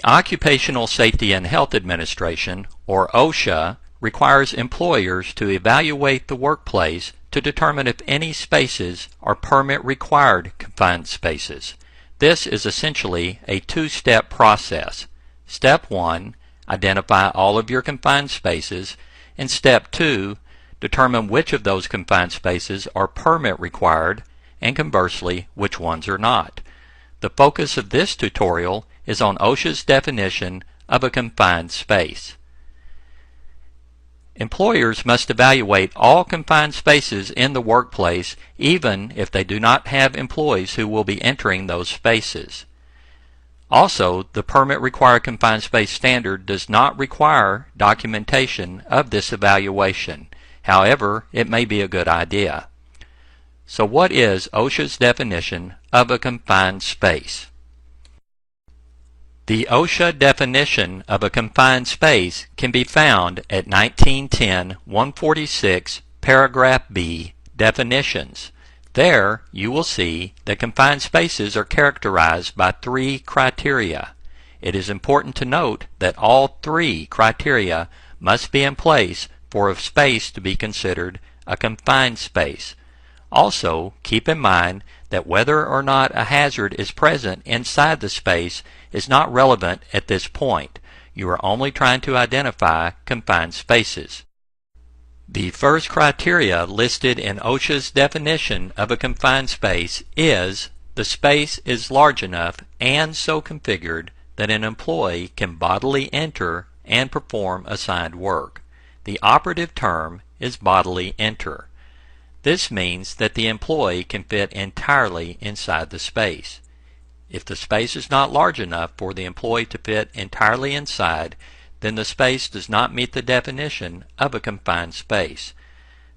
The Occupational Safety and Health Administration, or OSHA, requires employers to evaluate the workplace to determine if any spaces are permit-required confined spaces. This is essentially a two-step process. Step 1, identify all of your confined spaces, and Step 2, determine which of those confined spaces are permit-required, and conversely, which ones are not. The focus of this tutorial is on OSHA's definition of a confined space. Employers must evaluate all confined spaces in the workplace even if they do not have employees who will be entering those spaces. Also, the permit-required confined space standard does not require documentation of this evaluation. However, it may be a good idea. So what is OSHA's definition of a confined space? The OSHA definition of a confined space can be found at 1910-146 paragraph B, definitions. There you will see that confined spaces are characterized by three criteria. It is important to note that all three criteria must be in place for a space to be considered a confined space. Also, keep in mind that whether or not a hazard is present inside the space is not relevant at this point. You are only trying to identify confined spaces. The first criteria listed in OSHA's definition of a confined space is the space is large enough and so configured that an employee can bodily enter and perform assigned work. The operative term is bodily enter. This means that the employee can fit entirely inside the space. If the space is not large enough for the employee to fit entirely inside, then the space does not meet the definition of a confined space.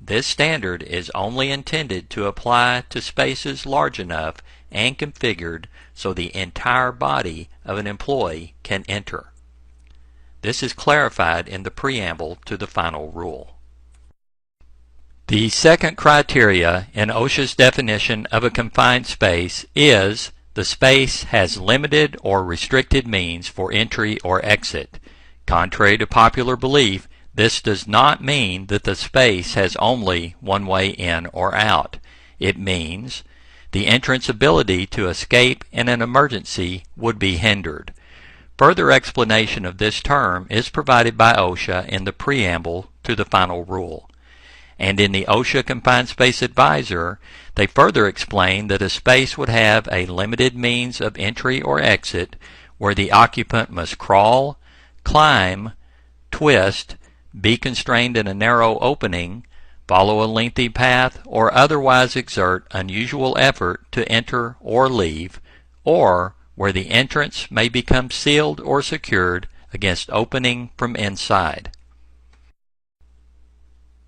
This standard is only intended to apply to spaces large enough and configured so the entire body of an employee can enter. This is clarified in the preamble to the final rule. The second criteria in OSHA's definition of a confined space is the space has limited or restricted means for entry or exit. Contrary to popular belief, this does not mean that the space has only one way in or out. It means the entrance ability to escape in an emergency would be hindered. Further explanation of this term is provided by OSHA in the preamble to the final rule. And in the OSHA Confined Space Advisor, they further explain that a space would have a limited means of entry or exit where the occupant must crawl, climb, twist, be constrained in a narrow opening, follow a lengthy path, or otherwise exert unusual effort to enter or leave, or where the entrance may become sealed or secured against opening from inside.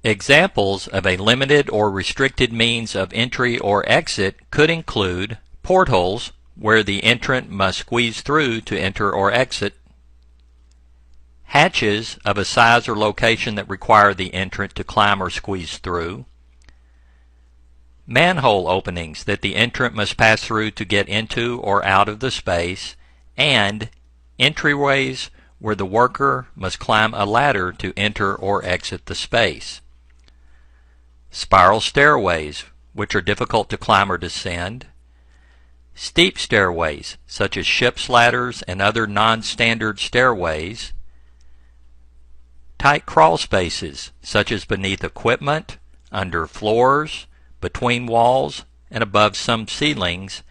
Examples of a limited or restricted means of entry or exit could include portholes, where the entrant must squeeze through to enter or exit, hatches of a size or location that require the entrant to climb or squeeze through, manhole openings that the entrant must pass through to get into or out of the space, and entryways where the worker must climb a ladder to enter or exit the space. Spiral stairways, which are difficult to climb or descend. Steep stairways, such as ship's ladders and other non-standard stairways. Tight crawl spaces, such as beneath equipment, under floors, between walls, and above some ceilings.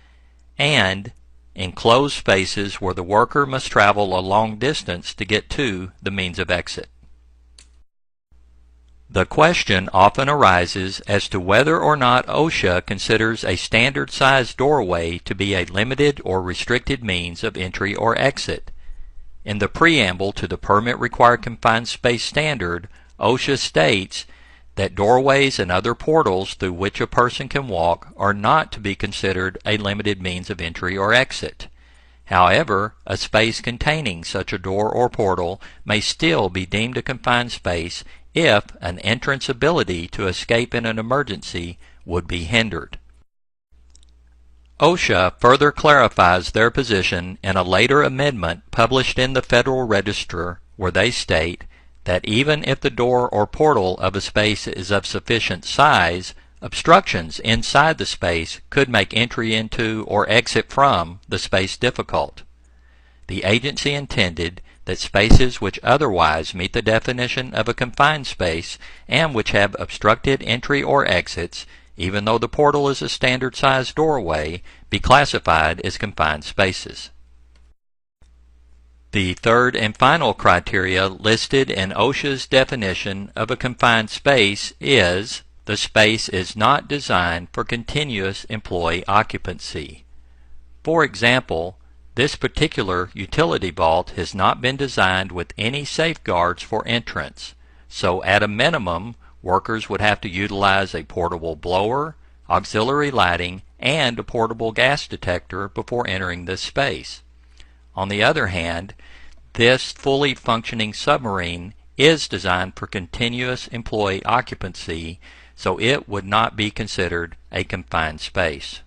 And enclosed spaces where the worker must travel a long distance to get to the means of exit. The question often arises as to whether or not OSHA considers a standard-sized doorway to be a limited or restricted means of entry or exit. In the preamble to the Permit-Required Confined Space Standard, OSHA states that doorways and other portals through which a person can walk are not to be considered a limited means of entry or exit. However, a space containing such a door or portal may still be deemed a confined space if an entrance ability to escape in an emergency would be hindered. OSHA further clarifies their position in a later amendment published in the Federal Register, where they state that even if the door or portal of a space is of sufficient size, obstructions inside the space could make entry into or exit from the space difficult. The agency intended that spaces which otherwise meet the definition of a confined space and which have obstructed entry or exits, even though the portal is a standard-sized doorway, be classified as confined spaces. The third and final criteria listed in OSHA's definition of a confined space is the space is not designed for continuous employee occupancy. For example, this particular utility vault has not been designed with any safeguards for entrance, so at a minimum, workers would have to utilize a portable blower, auxiliary lighting, and a portable gas detector before entering this space. On the other hand, this fully functioning submarine is designed for continuous employee occupancy, so it would not be considered a confined space.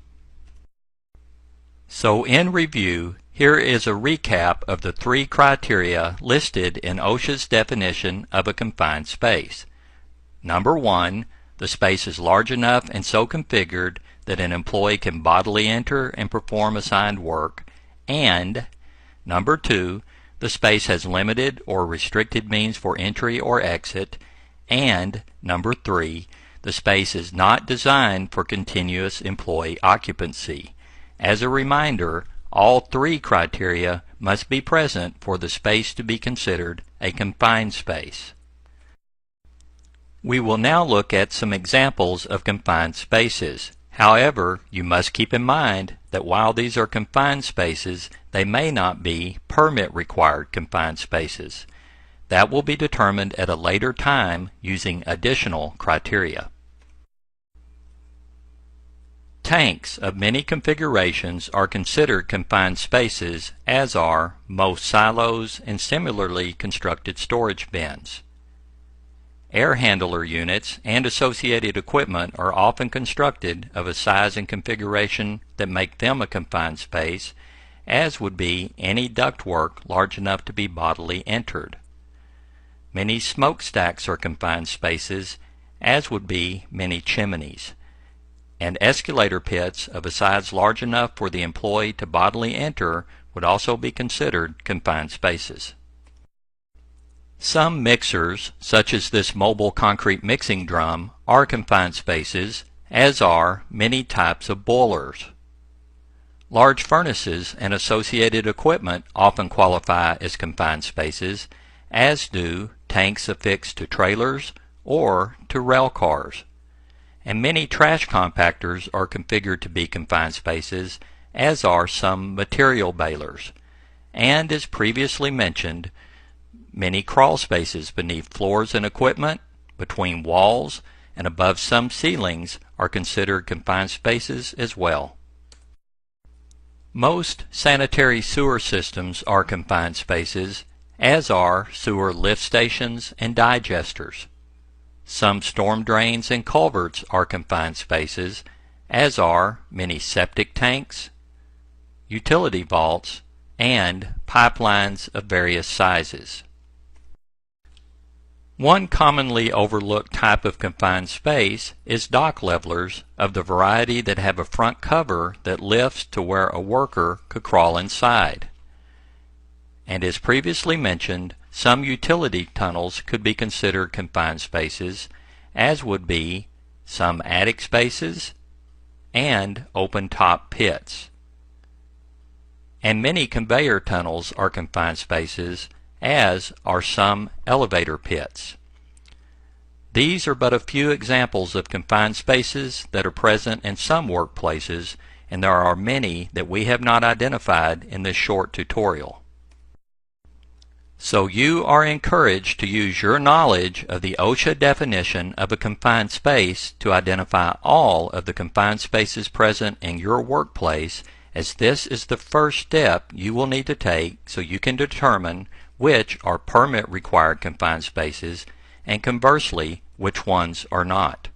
So in review, here is a recap of the three criteria listed in OSHA's definition of a confined space. Number 1, the space is large enough and so configured that an employee can bodily enter and perform assigned work, and number 2, the space has limited or restricted means for entry or exit, and number 3, the space is not designed for continuous employee occupancy. As a reminder, all three criteria must be present for the space to be considered a confined space. We will now look at some examples of confined spaces. However, you must keep in mind that while these are confined spaces, they may not be permit-required confined spaces. That will be determined at a later time using additional criteria. Tanks of many configurations are considered confined spaces, as are most silos and similarly constructed storage bins. Air handler units and associated equipment are often constructed of a size and configuration that make them a confined space, as would be any ductwork large enough to be bodily entered. Many smokestacks are confined spaces, as would be many chimneys. And escalator pits of a size large enough for the employee to bodily enter would also be considered confined spaces. Some mixers, such as this mobile concrete mixing drum, are confined spaces, as are many types of boilers. Large furnaces and associated equipment often qualify as confined spaces, as do tanks affixed to trailers or to rail cars. And many trash compactors are configured to be confined spaces, as are some material balers. And as previously mentioned, many crawl spaces beneath floors and equipment, between walls, and above some ceilings are considered confined spaces as well. Most sanitary sewer systems are confined spaces, as are sewer lift stations and digesters. Some storm drains and culverts are confined spaces, as are many septic tanks, utility vaults, and pipelines of various sizes. One commonly overlooked type of confined space is dock levelers of the variety that have a front cover that lifts to where a worker could crawl inside. And as previously mentioned, some utility tunnels could be considered confined spaces, as would be some attic spaces and open-top pits. And many conveyor tunnels are confined spaces, as are some elevator pits. These are but a few examples of confined spaces that are present in some workplaces, and there are many that we have not identified in this short tutorial. So you are encouraged to use your knowledge of the OSHA definition of a confined space to identify all of the confined spaces present in your workplace, as this is the first step you will need to take so you can determine which are permit-required confined spaces and conversely which ones are not.